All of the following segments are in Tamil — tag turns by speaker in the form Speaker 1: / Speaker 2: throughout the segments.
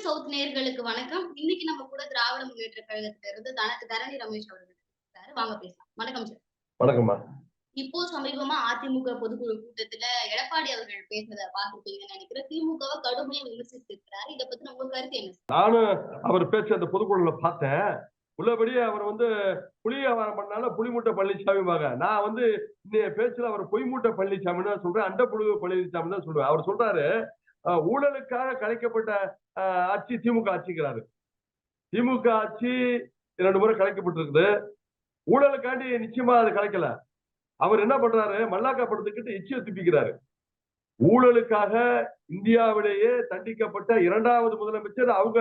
Speaker 1: சவுத் நேயர்களுக்கு வணக்கம். இன்னைக்கு நம்ம கூட திராவிட முன்னேற்ற கழகத்துல இருந்து தரணி ரமேஷ் அவர்கள் இருக்காரு. வாங்க பேசலாம். வணக்கம் சார்.
Speaker 2: வணக்கம்மா.
Speaker 1: இப்போ சமீபமா அதிமுக பொதுக்குழு கூட்டத்துல எடப்பாடி அவர்கள் பேசுனத பார்த்திருப்பீங்கன்னு நினைக்கிறேன். திமுகவ கடுமையா விமர்சித்திருக்கிறாரு. இத பத்தின உங்க கருத்து என்ன சார்?
Speaker 2: நானும் அவர் பேச்ச அந்த பொதுக்குழுல பார்த்தேன். உள்ளபடியே அவர் புலி வியாபாரம் பண்ணாலும் புலிமூட்டை பழனிசாமிம்பாங்க. நான் இன்னைய பேச்சுல அவர் பொய் மூட்டை பழனிசாமின்னு தான் சொல்றேன். அண்ட புழு பழனிசாமின்னு தான் சொல்லுவேன். அவர் சொல்றாரு, ஊழலுக்காக கலைக்கப்பட்ட ஆட்சி திமுக ஆட்சிங்கிறாரு. திமுக ஆட்சி 2 முறை கலைக்கப்பட்டிருக்குது. ஊழலுக்காண்டி நிச்சயமா அது கலைக்கல. அவர் என்ன பண்றாரு, மல்லாக்கா படுத்துக்கிட்டு எச்சிய துப்பிக்கிறாரு. ஊழலுக்காக இந்தியாவிலேயே தண்டிக்கப்பட்ட 2வது முதலமைச்சர் அவங்க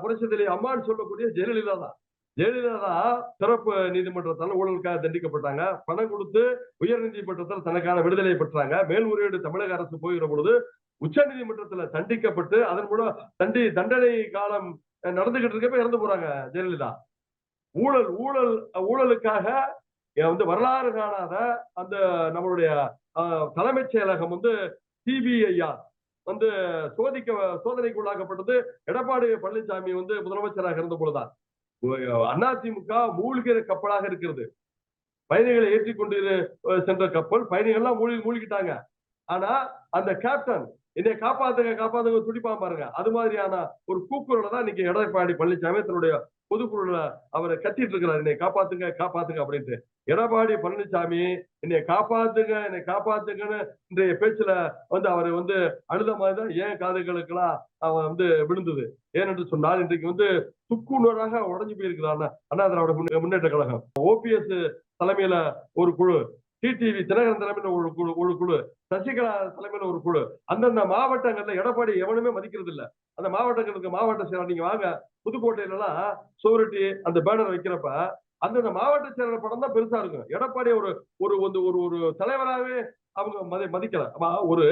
Speaker 2: புரட்சித்தலைவி அம்மான்னு சொல்லக்கூடிய ஜெயலலிதா தான். ஜெயலலிதா தான் சிறப்பு நீதிமன்றத்தால் ஊழலுக்காக தண்டிக்கப்பட்டாங்க. பணம் கொடுத்து உயர் நீதிமன்றத்தில் தனக்கான விடுதலை பெற்றாங்க. மேல்முறையீடு தமிழக அரசு போகிற பொழுது உச்ச நீதிமன்றத்தில் தண்டிக்கப்பட்டு அதன் மூலம் தண்டனை காலம் நடந்துகிட்டு இருக்கப்ப இறந்து போறாங்க ஜெயலலிதா. ஊழல் ஊழல் ஊழலுக்காக வரலாறு காணாத அந்த நம்மளுடைய தலைமைச் செயலகம் சிபிஐஆர் சோதனைக்கு உள்ளாக்கப்பட்டது எடப்பாடி பழனிசாமி முதலமைச்சராக இருந்த பொழுதுதான். அதிமுக மூழ்கிற கப்பலாக இருக்கிறது. பயணிகளை ஏற்றிக்கொண்டு சென்ற கப்பல் பயணிகள்லாம் மூழ்கிட்டாங்க. ஆனா அந்த கேப்டன் என்னை காப்பாத்துங்க துடிப்பா பாருங்க. அது மாதிரியான ஒரு கூக்குரல தான் இன்னைக்கு எடப்பாடி பழனிசாமி தன்னுடைய பொதுக்குழுல அவரை கத்திட்டு இருக்கிறார், என்னை காப்பாத்துங்க அப்படின்ட்டு. எடப்பாடி பழனிசாமி என்னை காப்பாத்துங்கன்னு இன்றைய பேச்சுல அவர் அழுத மாதிரிதான் ஏன் காதுகளுக்கெல்லாம் அவன் விழுந்தது. ஏனென்று சொன்னால் இன்றைக்கு துக்குநூறாக உடஞ்சு போயிருக்கிறான் அண்ணா திராவிட முன்னேற்ற கழகம். ஓபிஎஸ் தலைமையில ஒரு குழு, டிடிவி தினகரன் தலைமையில ஒரு குழு, சசிகலா தலைமையில ஒரு குழு. அந்தந்த மாவட்டங்கள்ல எடப்பாடி எவனுமே மதிக்கிறது இல்ல. அந்த மாவட்டங்களுக்கு மாவட்ட செயலர் நீங்க வாங்க, புதுக்கோட்டையில எல்லாம் சோரிட்டி அந்த பேனர் வைக்கிறப்ப அந்தந்த மாவட்ட செயலர் படம் தான் பெருசா இருக்கும். எடப்பாடி ஒரு ஒரு ஒரு தலைவராகவே அவங்க மதிக்கல. ஒரு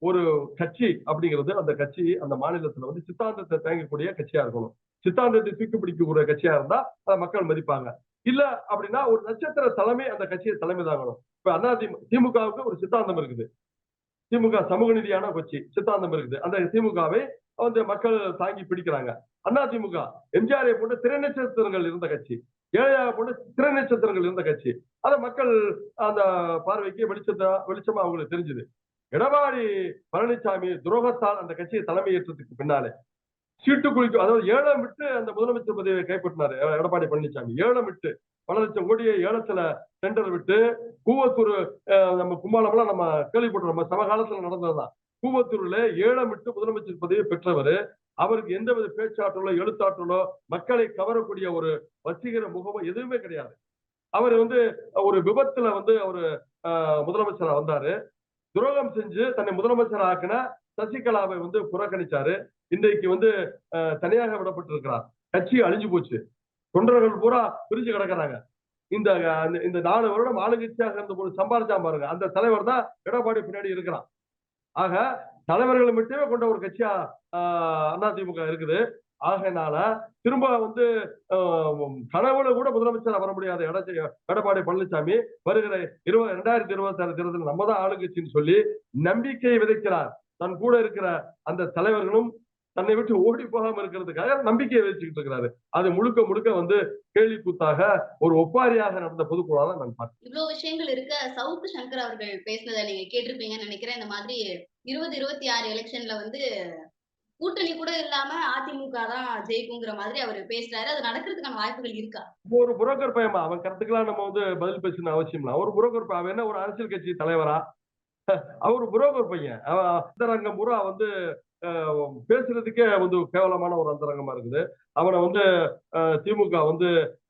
Speaker 2: ஒரு கட்சி அப்படிங்கிறது அந்த கட்சி அந்த மாநிலத்துல சித்தாந்தத்தை தேங்கக்கூடிய கட்சியா இருக்கணும். சித்தாந்தத்தை தூக்கி பிடிக்கக்கூடிய கட்சியா இருந்தா அதை மக்கள் மதிப்பாங்க. இல்ல அப்படின்னா ஒரு நட்சத்திர தலைமை அந்த கட்சியை தலைமை தாங்கணும். இப்ப திமுகவுக்கு ஒரு சித்தாந்தம் இருக்குது. திமுக சமூக நீதியான கட்சி சித்தாந்தம் இருக்குது. அந்த திமுகவை மக்கள் தாங்கி பிடிக்கிறாங்க. அதிமுக எம்ஜிஆரை போன்ற திரை நட்சத்திரங்கள் இருந்த கட்சி, ஏழையாக போன்ற திரை நட்சத்திரங்கள் இருந்த கட்சி. அதை மக்கள் அந்த பார்வைக்கு வெளிச்சமா அவங்களுக்கு தெரிஞ்சது. எடப்பாடி பழனிசாமி துரோகத்தால் அந்த கட்சியை தலைமையேற்றதுக்கு பின்னாலே சீட்டு குளிக்கும், அதாவது ஏலம் விட்டு அந்த முதலமைச்சர் பதவியை கைப்பற்றினாரு எடப்பாடி பழனிசாமி. ஏலம் விட்டு பல லட்சம் கோடியை ஏலத்துல டெண்டர் விட்டு கூவத்தூர் நம்ம கும்பாலம்லாம் நம்ம கேள்விப்பட்டோம். நம்ம சமகாலத்துல நடந்ததுதான். கூவத்தூர்ல ஏலம் விட்டு முதலமைச்சர் பதவியை பெற்றவர். அவருக்கு எந்தவித பேச்சாற்றலோ எழுத்தாற்றலோ மக்களை கவரக்கூடிய ஒரு வசீகர முகமோ எதுவுமே கிடையாது. அவர் ஒரு விபத்துல அவரு முதலமைச்சரா வந்தாரு. துரோகம் செஞ்சு தன்னை முதலமைச்சர் ஆக்கின சசிகலாவை புறக்கணிச்சாரு. இன்றைக்கு தனியாக விடப்பட்டிருக்கிறார். கட்சி அழிஞ்சு போச்சு. தொண்டர்கள் பூரா பிரிஞ்சு கிடக்குறாங்க. இந்த 4 வருடம் ஆளுங்கட்சியாக இருந்த போது சம்பாதிச்சா பாருங்க, அந்த தலைவர் தான் எடப்பாடி பின்னாடி இருக்கிறான். ஆக தலைவர்களை மட்டுமே கொண்ட ஒரு கட்சியா அதிமுக இருக்குது. ஆகையினால திரும்ப கனவுல கூட முதலமைச்சர் வர முடியாத எடப்பாடி பழனிசாமி வருகிற 2026 தேர்தலில் நம்ம தான் ஆளுங்கட்சின்னு சொல்லி நம்பிக்கையை விதைக்கிறார். தன் கூட இருக்கிற அந்த தலைவர்களும் தன்னை விட்டு ஓடி போகாம இருக்கிறதுக்காக நம்பிக்கையை வச்சுக்கிட்டு இருக்கிறாரு. அது முழுக்க கேள்வி கூத்தாக ஒரு ஒப்பாரியாக நடந்த பொதுக்குழுவாக நான் பார்த்தேன்.
Speaker 1: இவ்வளவு விஷயங்கள் இருக்க சவுத் சங்கர் அவர்கள் பேசினதை நீங்க கேட்டிருப்பீங்கன்னு நினைக்கிறேன். இந்த மாதிரி 2026 எலெக்ஷன்ல கூட்டணி கூட இல்லாம அதிமுக தான் ஜெயிக்குங்கிற மாதிரி அவர் பேசுறாரு. அது நடக்கிறதுக்கான வாய்ப்புகள் இருக்கா?
Speaker 2: ஒரு புரோக்கர் பையமா அவன் கருத்துக்கெல்லாம் நம்ம பதில் பேசணும் அவசியம் இல்லை. ஒரு புரோக்கர் அவன் என்ன ஒரு அரசியல் கட்சி தலைவரா? அவர் புரோக்கர் பையன். அந்தரங்கம் பூரா பேசுறதுக்கே கேவலமான ஒரு அந்தரங்கமா இருக்குது. அவனை திமுக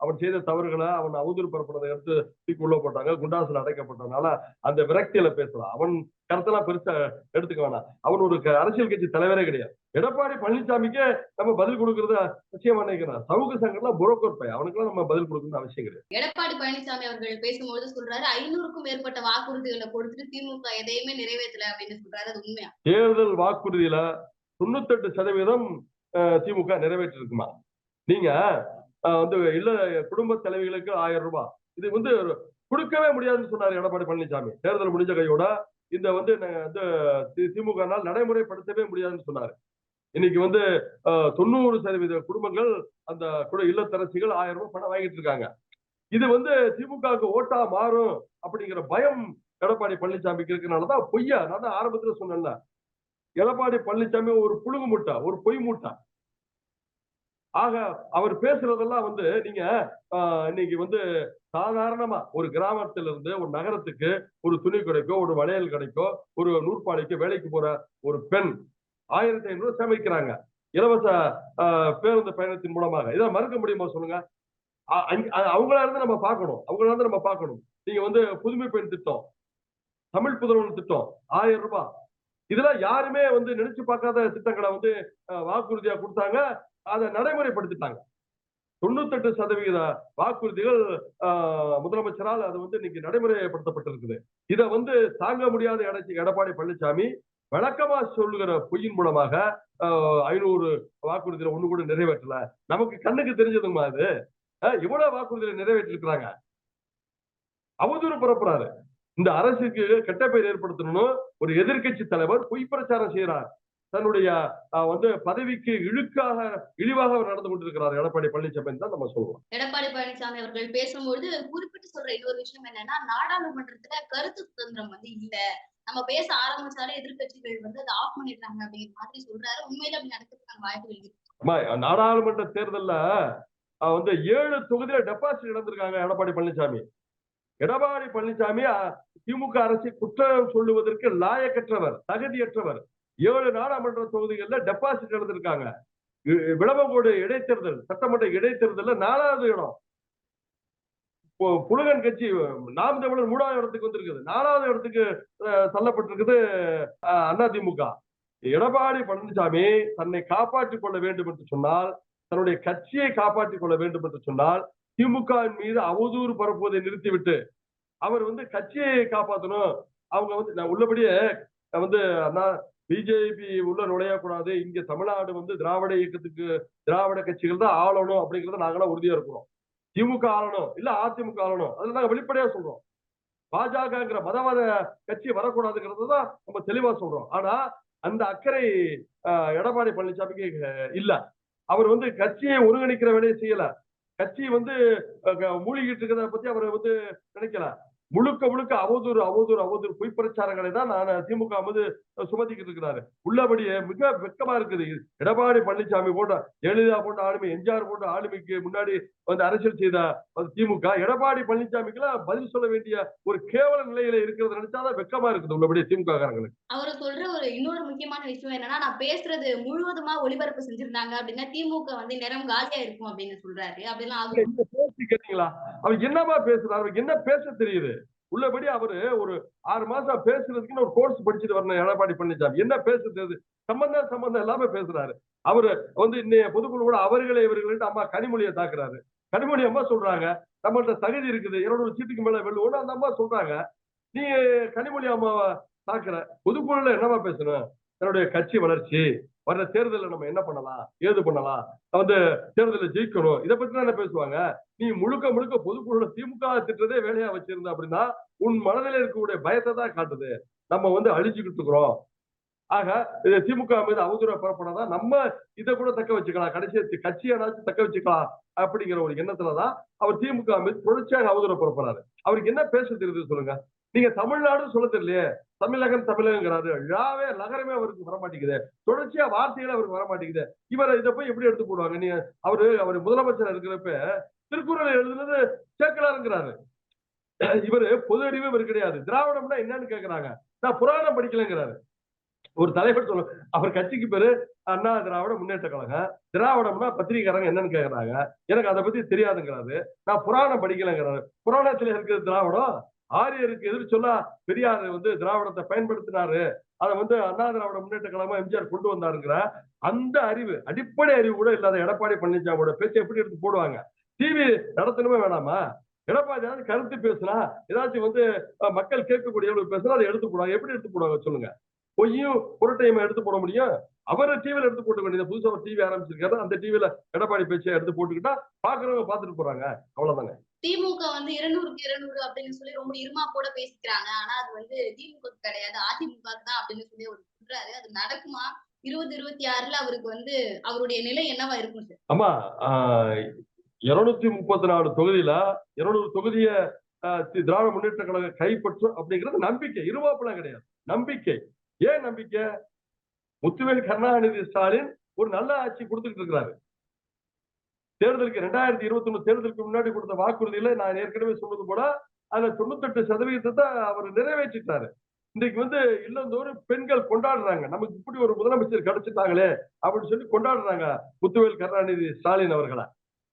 Speaker 2: அவன் செய்த தவறுகளை அவன் அவதூறு பரப்புறதை எடுத்து தூக்கி உள்ள போட்டாங்க. குண்டாசுல அடைக்கப்பட்டதுனால அந்த விரக்தியில பேசலாம். அவன் கருத்தெல்லாம் பெருசா எடுத்துக்க வேணாம். அவன் ஒரு அரசியல் கட்சி தலைவரே கிடையாது. எடப்பாடி பழனிசாமிக்கே நம்ம பதில் கொடுக்கறது நிச்சயமா நினைக்கிறேன். சமூக சங்கம்லாம் புரோக்கர் பையன், அவனுக்குலாம் நம்ம பதில் கொடுக்கணும்னு அவசியம் கிடையாது.
Speaker 1: எடப்பாடி பழனிசாமி அவர்கள் பேசும்போது சொல்றாரு 500க்கும் மேற்பட்ட வாக்குறுதிகளை கொடுத்துட்டு திமுக எதையுமே நிறைவேற்றல அப்படின்னு சொல்றாரு. அது உண்மையா?
Speaker 2: தேர்தல் வாக்குறுதியில 98% திமுக நிறைவேற்றி இருக்குமா? நீங்க இல்ல குடும்ப தலைவிகளுக்கு 1000 ரூபாய் இது கொடுக்கவே முடியாதுன்னு சொன்னாரு எடப்பாடி பழனிசாமி. தேர்தல் முடிஞ்ச கையோட இந்த திமுக நடைமுறைப்படுத்தவே முடியாதுன்னு சொன்னாரு. இன்னைக்கு வந்து 90% குடும்பங்கள் அந்த இல்லத்தரசிகள் 1000 ரூபாய் பணம் வாங்கிட்டு இருக்காங்க. இது வந்து திமுகவுக்கு ஓட்டா மாறும் அப்படிங்கிற பயம் எடப்பாடி பழனிசாமிக்கு இருக்கனாலதான் பொய்யா நான் தான் ஆரம்பத்துல சொன்னேன்ல. எடப்பாடி பழனிசாமி ஒரு புழுகு மூட்டை, ஒரு பொய் மூட்டை. ஆக அவர் பேசுறதெல்லாம் வந்து நீங்க இன்னைக்கு வந்து சாதாரணமா ஒரு கிராமத்துல இருந்து ஒரு நகரத்துக்கு ஒரு துணி கடைக்கோ, ஒரு வளையல் கடைக்கோ, ஒரு நூற்பாலைக்கோ வேலைக்கு போற ஒரு பெண் 1500 சேமிக்கிறாங்க இலவச பேருந்து பயணத்தின் மூலமாக. இதை மறுக்க முடியுமா சொல்லுங்க? அவங்களா இருந்து நம்ம பார்க்கணும், அவங்களா இருந்து நம்ம பார்க்கணும். நீங்க வந்து புதுமை பெண் திட்டம், தமிழ் புதல்வன் திட்டம் 1000 ரூபாய், இதெல்லாம் யாருமே வந்து நினைச்சு பார்க்காத திட்டங்களை வந்து வாக்குறுதியா கொடுத்தாங்க, அதை நடைமுறைப்படுத்திட்டாங்க. 98% வாக்குறுதிகள் முதலமைச்சரால் அது வந்து இன்னைக்கு நடைமுறைப்படுத்தப்பட்டிருக்குது. இதை வந்து தாங்க முடியாத எடப்பாடி பழனிசாமி வழக்கமா சொல்லுகிற பொய்யின் மூலமாக 500 வாக்குறுதியில ஒண்ணு கூட நிறைவேற்றல. நமக்கு கண்ணுக்கு தெரிஞ்சதுமா அது இவ்வளவு வாக்குறுதிகளை நிறைவேற்றிருக்கிறாங்க. அவதூறு பரப்புறாரு. இந்த அரசுக்கு கெட்ட பெயர் ஏற்படுத்தணும் ஒரு எதிர்கட்சி தலைவர் பொய் பிரச்சாரம் செய்யறார். தன்னுடைய வந்து பதவிக்கு இழிவாக அவர் நடந்து கொண்டிருக்கிறார் எடப்பாடி பழனிசாமி தான் நம்ம சொல்லுவோம்.
Speaker 1: எடப்பாடி பழனிசாமி அவர்கள் பேசும்போது குறிப்பிட்டு சொல்ற இன்னொரு விஷயம் என்னன்னா, நாடாளுமன்றத்துல கருத்து சுதந்திரம் வந்து இல்ல. நம்ம பேச ஆரம்பிச்சாலே எதிர்கட்சிகள் வந்து அதை ஆஃப் பண்ணிடுறாங்க அப்படிங்கிற மாதிரி சொல்றாரு. உண்மையில அப்படி நடக்கிறதுக்கான வாய்ப்புகள் இருக்கு.
Speaker 2: நாடாளுமன்ற தேர்தல்ல வந்து 7 தொகுதியில டெபாசிட் இழந்திருக்காங்க எடப்பாடி பழனிசாமி. எடப்பாடி பழனிசாமி திமுக அரசை குற்றம் சொல்லுவதற்கு லாயக்கற்றவர், தகுதியற்றவர். 7 நாடாளுமன்ற தொகுதிகளில் டெபாசிட் இழந்திருக்காங்க. விளவங்கோடு இடைத்தேர்தல், சட்டமன்ற இடைத்தேர்தல் 4வது இடம். புலகன் கட்சி நாம் தமிழர் 3வது இடத்துக்கு வந்திருக்குது. 4வது இடத்துக்கு தள்ளப்பட்டிருக்குது அதிமுக. எடப்பாடி பழனிசாமி தன்னை காப்பாற்றிக் கொள்ள வேண்டும் என்று சொன்னால், தன்னுடைய கட்சியை காப்பாற்றிக் கொள்ள வேண்டும் என்று சொன்னால், திமுக மீது அவதூறு பரப்புவதை நிறுத்திவிட்டு அவர் வந்து கட்சியை காப்பாற்றணும். அவங்க வந்து நான் உள்ளபடியே வந்து பிஜேபி உள்ள நுழையக்கூடாது, இங்க தமிழ்நாடு வந்து திராவிட இயக்கத்துக்கு திராவிட கட்சிகள் தான் ஆளணும் அப்படிங்கறத நாங்களாம் உறுதியா இருக்கிறோம். திமுக ஆளணும் இல்ல அதிமுக ஆளணும், அதுல நாங்க வெளிப்படையா சொல்றோம். பாஜகங்கிற மதவாத கட்சி வரக்கூடாதுங்கிறது தான் நம்ம தெளிவா சொல்றோம். ஆனா அந்த அக்கறை எடப்பாடி பழனிசாமிக்கு இல்ல. அவர் வந்து கட்சியை ஒருங்கிணைக்கிற வேலையை செய்யல. கட்சி வந்து மூழ்கிட்டு இருக்கிறத பத்தி அவர் வந்து நினைக்கல. முழுக்க முழுக்க அவதூறு பொய் பிரச்சாரங்களை தான் திமுக வந்து சுமத்திக்கிட்டு இருக்கிறாரு. உள்ளபடியே மிக வெக்கமா இருக்குது. எடப்பாடி பழனிசாமி போன்ற ஜெயலலிதா போன்ற ஆளுமை, எம்ஜிஆர் போன்ற ஆளுமைக்கு முன்னாடி வந்து அரசியல் செய்த திமுக எடப்பாடி பழனிசாமிக்கு பதில் சொல்ல வேண்டிய ஒரு கேவல நிலையில இருக்கிறது நினைச்சாதான் வெக்கமா இருக்குது உள்ளபடியே திமுக காரங்களுக்கு.
Speaker 1: அவரு சொல்ற ஒரு இன்னொரு முக்கியமான விஷயம் என்னன்னா, நான் பேசுறது முழுவதுமா ஒளிபரப்பு செஞ்சிருந்தாங்க அப்படின்னா திமுக வந்து நேரம் காலியா இருக்கும் அப்படின்னு சொல்றாரு. அப்படிலாம்
Speaker 2: கேட்டீங்களா? அவர் என்னமா பேசுறாரு? அவருக்கு என்ன பேச தெரியுது? உள்ளபடி அவரு ஒரு 6 மாசம் பேசுறதுக்குன்னு ஒரு கோர்ஸ் படிச்சுட்டு வரணும் எடப்பாடி பழனிசாமி. என்ன பேசுறது? சம்பந்தம் இல்லாம பேசுறாரு. அவரு வந்து இன்னைய பொதுக்குழு கூட அவர்களே இவர்கள்ட்டு அம்மா கனிமொழியை தாக்குறாரு. கனிமொழி அம்மா சொல்றாங்க நம்மள்ட்ட தகுதி இருக்குது, 200 சீட்டுக்கு மேல வெல்லுவோம்னு அந்த அம்மா சொல்றாங்க. நீ கனிமொழி அம்மாவை தாக்குற. பொதுக்குழுல என்னமா பேசணும்? தன்னுடைய கட்சி வளர்ச்சி, வர்ற தேர்தலில் நம்ம என்ன பண்ணலாம், ஏது பண்ணலாம், வந்து தேர்தலில் ஜெயிக்கணும், இதை பத்தி தானே பேசுவாங்க. நீ முழுக்க முழுக்க பொதுக்குழுல திமுக திட்டதே வேலையா வச்சிருந்த அப்படின்னா உன் மனதில் இருக்கக்கூடிய பயத்தை தான் காட்டுது. நம்ம வந்து அழிஞ்சுக்கிட்டு இருக்கிறோம். ஆக திமுக மீது அவதூற பரப்பதான் நம்ம இதை கூட தக்க வச்சுக்கலாம், கடைசி கட்சியானாச்சும் தக்க வச்சுக்கலாம் அப்படிங்கிற ஒரு எண்ணத்துலதான் அவர் திமுக மீது தொடர்ச்சியாக அவதூற பரப்புறாரு. அவருக்கு என்ன பேச தெரியுது சொல்லுங்க? நீங்க தமிழ்நாடு சொல்ல தெரியலையே, தமிழகங்கிறாரு. நகரமே அவருக்கு வரமாட்டேங்குது, தொடர்ச்சியா வார்த்தைகளை அவருக்கு வரமாட்டேங்குது. இவரை இதை போய் எப்படி எடுத்து போடுவாங்க? நீங்க அவர் முதலமைச்சர் இருக்கிறப்ப திருக்குறள் எழுதுனது சேக்கலாருங்கிறாரு. இவரு பொது அறிவு இவர் கிடையாது. திராவிடம்னா என்னன்னு கேக்குறாங்க. நான் புராணம் படிக்கலங்கிறாரு. ஒரு தலைவர் சொல்ல அவர் கட்சிக்கு பேரு அண்ணா திராவிட முன்னேற்ற கழகம். திராவிடம்னா பத்திரிகைக்காரங்க என்னன்னு கேக்குறாங்க. எனக்கு அதை பத்தி தெரியாதுங்கிறாரு. நான் புராணம் படிக்கலங்கிறாரு. புராணத்துல இருக்கிறது திராவிடம். ஆரியருக்கு எதிர் சொல்ல பெரியார் வந்து திராவிடத்தை பயன்படுத்தினாரு, அதை வந்து அண்ணா திராவிட முன்னேற்ற கழகமா எம்ஜிஆர் கொண்டு வந்தாருங்கிற அந்த அறிவு, அடிப்படை அறிவு கூட இல்லாத எடப்பாடி பழனிசாமியோட பேச்சை எப்படி எடுத்து போடுவாங்க? டிவி நடத்தணுமே வேணாமா? எடப்பாடி ஏதாவது கருத்து பேசுனா, ஏதாச்சும் வந்து மக்கள் கேட்கக்கூடிய பேசுனா அதை எடுத்து போடுவாங்க. எப்படி எடுத்து போடுவாங்க சொல்லுங்க? பொய்யும் புரட்டையும் எடுத்து போட முடியும்? அவரு டிவில எடுத்து போட்டு வேண்டியது. புதுசா ஒரு டிவி ஆரம்பிச்சிருக்காரு, அந்த டிவில எடப்பாடி பேச்சை எடுத்து போட்டுக்கிட்டா பாக்குறவங்க பாத்துட்டு போறாங்க, அவ்வளவுதாங்க.
Speaker 1: திமுக வந்து 200க்கு 200 அப்படின்னு சொல்லி ரொம்ப இருமாப்போட பேசிக்கிறாங்க. ஆனா அது வந்து திமுக கிடையாது, அதிமுக தான் அப்படின்னு சொல்லி ஒரு சொல்றாரு. அது நடக்குமா? 2026ல அவருக்கு வந்து அவருடைய நிலை என்னவா இருக்கும் சார்?
Speaker 2: ஆமா. 234 தொகுதியில 200 தொகுதிய திராவிட முன்னேற்ற கழகம் கைப்பற்றும் அப்படிங்கிறது நம்பிக்கை. இருமாப்புலாம் கிடையாது. நம்பிக்கை. ஏன் நம்பிக்கை? முத்துவேல் கருணாநிதி ஸ்டாலின் ஒரு நல்ல ஆட்சி கொடுத்துட்டு இருக்கிறாரு. தேர்தலுக்கு 2021 தேர்தலுக்கு முன்னாடி கொடுத்த வாக்குறுதியில நான் ஏற்கனவே சொன்னது போல அதுல 98% அவர் நிறைவேற்றிட்டாரு. இன்னைக்கு வந்து இல்லந்தோறும் பெண்கள் கொண்டாடுறாங்க. நமக்கு இப்படி ஒரு முதலமைச்சர் கிடைச்சிட்டாங்களே அப்படின்னு சொல்லி கொண்டாடுறாங்க முத்துவேல் கருணாநிதி ஸ்டாலின் அவர்களை.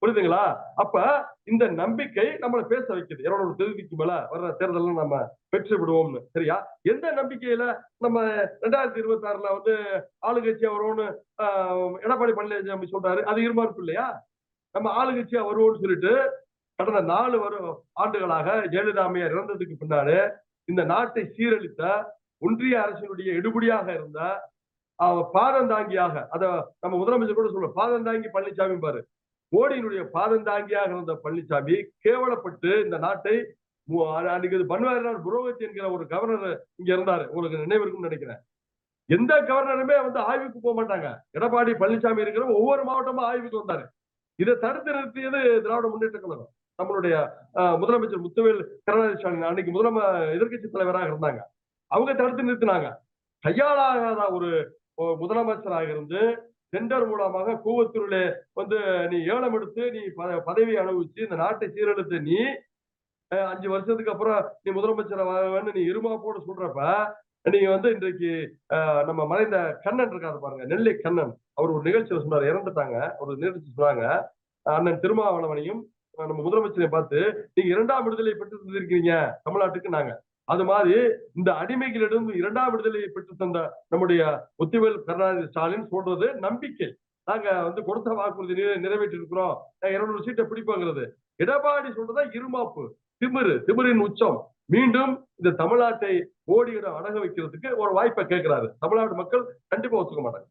Speaker 2: புரியுதுங்களா? அப்ப இந்த நம்பிக்கை நம்மளை பேச வைக்குது. 200 தொகுதிக்கு மேல வர்ற தேர்தலில் நம்ம பெற்று விடுவோம்னு. சரியா? எந்த நம்பிக்கையில நம்ம 2026ல வந்து ஆளுங்கட்சியா வருவோம்னு எடப்பாடி பழனிசாமி சொல்றாரு? அது இருமாப்பு இல்லையா? நம்ம ஆளுங்கட்சியா வருவோம்னு சொல்லிட்டு கடந்த 4 ஆண்டுகளாக ஜெயலலிதா அம்மையார் இறந்ததுக்கு பின்னாலே இந்த நாட்டை சீரழித்த ஒன்றிய அரசினுடைய எடுபடியாக இருந்த பாதந்தாங்கியாக அத நம்ம முதலமைச்சர் கூட சொல்ற பாதந்தாங்கி பழனிசாமி பாரு. மோடியினுடைய பாதந்தாங்கியாக இருந்த பழனிசாமி கேவலப்பட்டு இந்த நாட்டை அன்னைக்கு பன்வாரிலால் புரோஹித் என்கிற ஒரு கவர்னர் இங்க இருந்தாரு. உங்களுக்கு நினைவு இருக்கும்னு நினைக்கிறேன். எந்த கவர்னருமே வந்து ஆய்வுக்கு போக மாட்டாங்க. எடப்பாடி பழனிசாமி இருக்கிற ஒவ்வொரு மாவட்டமும் ஆய்வுக்கு வந்தாரு. இதை தடுத்து நிறுத்தியது திராவிட முன்னேற்ற கழகம். நம்மளுடைய முதலமைச்சர் முத்துவேல் கருணாநிதி ஸ்டாலின் அன்னைக்கு எதிர்க்கட்சி தலைவராக இருந்தாங்க. அவங்க தடுத்து நிறுத்தினாங்க. கையாளாத ஒரு முதலமைச்சராக இருந்து டெண்டர் மூலமாக கூவத்தூரிலே வந்து நீ ஏலம் எடுத்து நீ பதவி அனுபவிச்சு இந்த நாட்டை சீரழித்து நீ 5 வருஷத்துக்கு அப்புறம் நீ முதலமைச்சர் நீ இருமாப்போடு சொல்றப்ப நீங்க வந்து இன்றைக்கு நம்ம மறைந்த கண்ணன் இருக்காரு பாருங்க, நெல்லை கண்ணன். அவர் ஒரு நிகழ்ச்சியில சொன்னார், இறந்துட்டாங்க. ஒரு நிகழ்ச்சி சொன்னாங்க, அண்ணன் திருமாவளவனையும் நம்ம முதலமைச்சரை பார்த்து நீங்க 2ஆம் விடுதலை பெற்று தந்திருக்கீங்க தமிழ்நாட்டுக்கு நாங்க. அது மாதிரி இந்த அடிமைகளிடம் 2ஆம் விடுதலையை பெற்று தந்த நம்முடைய முத்துவேல் கருணாநிதி ஸ்டாலின் சொல்றது நம்பிக்கை. நாங்க வந்து கொடுத்த வாக்குறுதி நிறைவேற்றி இருக்கிறோம், 200 சீட்டை பிடிப்போங்கிறது. எடப்பாடி சொல்றதா இருமாப்பு, திமிரின் உச்சம். மீண்டும் இந்த தமிழ்நாட்டை மோடியிடம் அடக வைக்கிறதுக்கு ஒரு வாய்ப்பை கேட்கிறாரு. தமிழ்நாடு மக்கள் கண்டிப்பா ஒத்துக்க மாட்டாங்க.